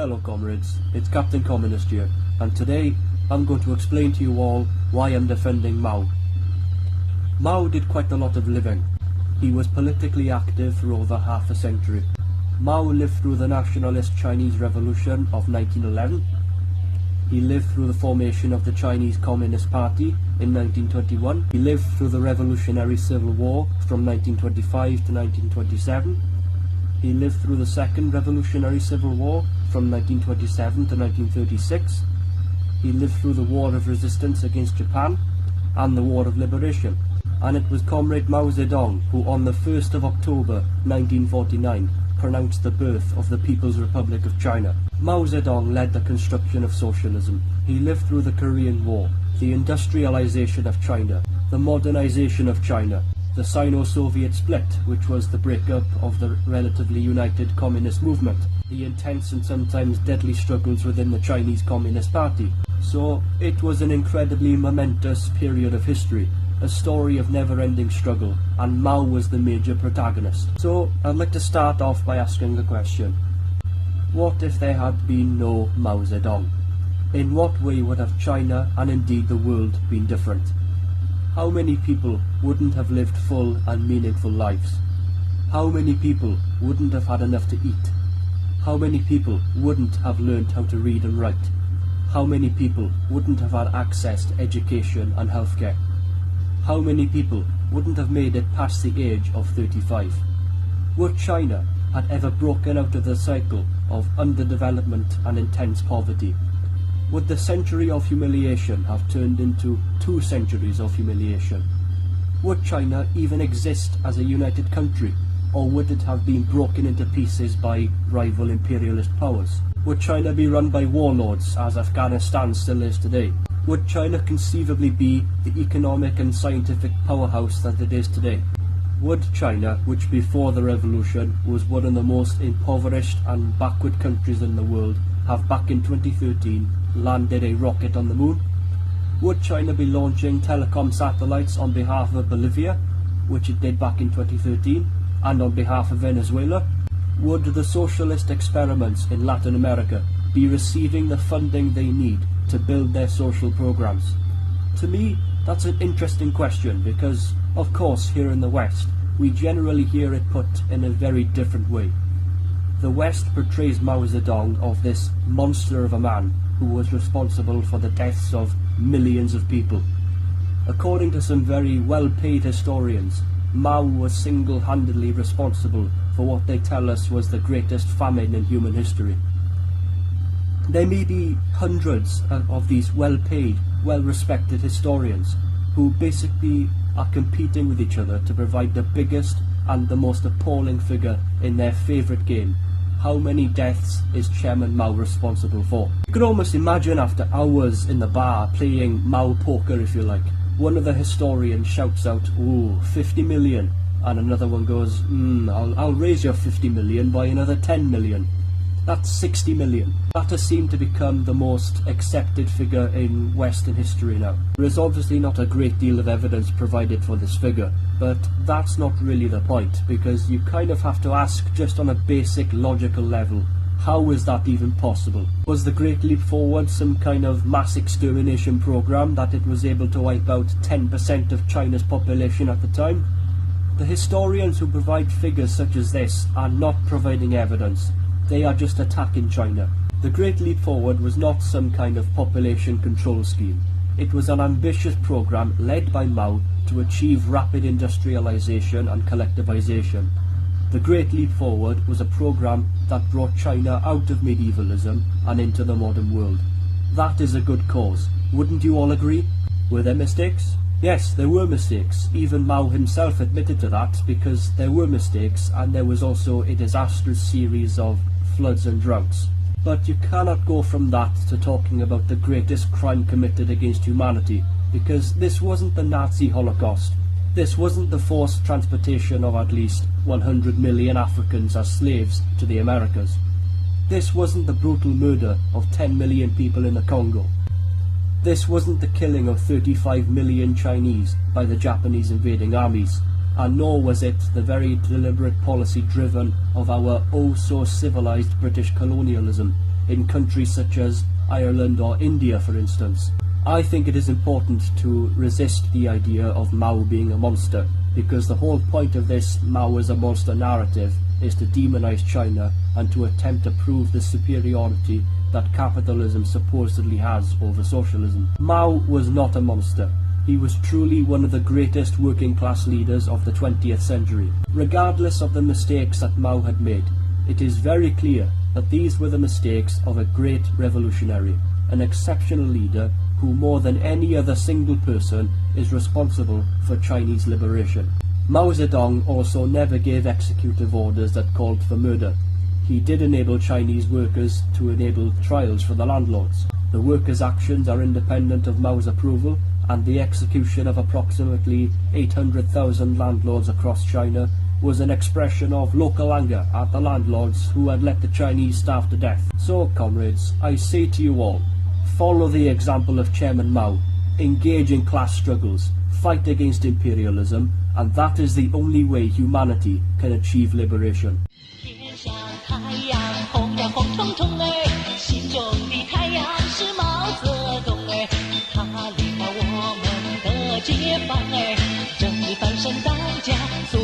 Hello comrades, it's Captain Communist here, and today I'm going to explain to you all why I'm defending Mao. Mao did quite a lot of living. He was politically active for over half a century. Mao lived through the nationalist Chinese Revolution of 1911. He lived through the formation of the Chinese Communist Party in 1921. He lived through the Revolutionary Civil War from 1925 to 1927. He lived through the Second Revolutionary Civil War from 1927 to 1936. He lived through the War of Resistance against Japan and the War of Liberation. And it was Comrade Mao Zedong who on the 1st of October 1949 pronounced the birth of the People's Republic of China. Mao Zedong led the construction of socialism. He lived through the Korean War, the industrialization of China, the modernization of China, the Sino-Soviet split, which was the breakup of the relatively united communist movement, the intense and sometimes deadly struggles within the Chinese Communist Party. So it was an incredibly momentous period of history, a story of never-ending struggle, and Mao was the major protagonist. So I'd like to start off by asking the question, what if there had been no Mao Zedong? In what way would have China and indeed the world been different? How many people wouldn't have lived full and meaningful lives? How many people wouldn't have had enough to eat? How many people wouldn't have learned how to read and write? How many people wouldn't have had access to education and healthcare? How many people wouldn't have made it past the age of 35? Would China had ever broken out of the cycle of underdevelopment and intense poverty? Would the century of humiliation have turned into 2 centuries of humiliation? Would China even exist as a united country, or would it have been broken into pieces by rival imperialist powers? Would China be run by warlords, as Afghanistan still is today? Would China conceivably be the economic and scientific powerhouse that it is today? Would China, which before the revolution was one of the most impoverished and backward countries in the world, have back in 2013 landed a rocket on the moon? Would China be launching telecom satellites on behalf of Bolivia, which it did back in 2013, and on behalf of Venezuela? Would the socialist experiments in Latin America be receiving the funding they need to build their social programs? To me, that's an interesting question because, of course, here in the West, we generally hear it put in a very different way. The West portrays Mao Zedong of this monster of a man who was responsible for the deaths of millions of people. According to some very well-paid historians, Mao was single-handedly responsible for what they tell us was the greatest famine in human history. There may be hundreds of these well-paid, well-respected historians who basically are competing with each other to provide the biggest and the most appalling figure in their favourite game. How many deaths is Chairman Mao responsible for? You could almost imagine after hours in the bar playing Mao poker, if you like, one of the historians shouts out, "Ooh, 50 million," and another one goes, I'll raise your 50 million by another 10 million. That's 60 million. That has seemed to become the most accepted figure in Western history now. There is obviously not a great deal of evidence provided for this figure, but that's not really the point, because you kind of have to ask just on a basic logical level, how is that even possible? Was the Great Leap Forward some kind of mass extermination program that it was able to wipe out 10% of China's population at the time? The historians who provide figures such as this are not providing evidence. They are just attacking China. The Great Leap Forward was not some kind of population control scheme. It was an ambitious program led by Mao to achieve rapid industrialization and collectivization. The Great Leap Forward was a program that brought China out of medievalism and into the modern world. That is a good cause. Wouldn't you all agree? Were there mistakes? Yes, there were mistakes. Even Mao himself admitted to that, because there were mistakes, and there was also a disastrous series of floods and droughts. But you cannot go from that to talking about the greatest crime committed against humanity, because this wasn't the Nazi Holocaust. This wasn't the forced transportation of at least 100 million Africans as slaves to the Americas. This wasn't the brutal murder of 10 million people in the Congo. This wasn't the killing of 35 million Chinese by the Japanese invading armies. and nor was it the very deliberate policy driven of our oh-so-civilized British colonialism in countries such as Ireland or India, for instance. I think it is important to resist the idea of Mao being a monster, because the whole point of this Mao is a monster narrative is to demonize China and to attempt to prove the superiority that capitalism supposedly has over socialism. Mao was not a monster. He was truly one of the greatest working class leaders of the 20th century. Regardless of the mistakes that Mao had made, it is very clear that these were the mistakes of a great revolutionary, an exceptional leader who more than any other single person is responsible for Chinese liberation. Mao Zedong also never gave executive orders that called for murder. He did enable Chinese workers to enable trials for the landlords. The workers' actions are independent of Mao's approval, and the execution of approximately 800,000 landlords across China was an expression of local anger at the landlords who had let the Chinese starve to death. So, comrades, I say to you all, follow the example of Chairman Mao, engage in class struggles, fight against imperialism, and that is the only way humanity can achieve liberation. 天上太阳红呀红彤彤哎，心中的太阳是毛泽东哎，他领导我们的解放哎，正义翻身当家做。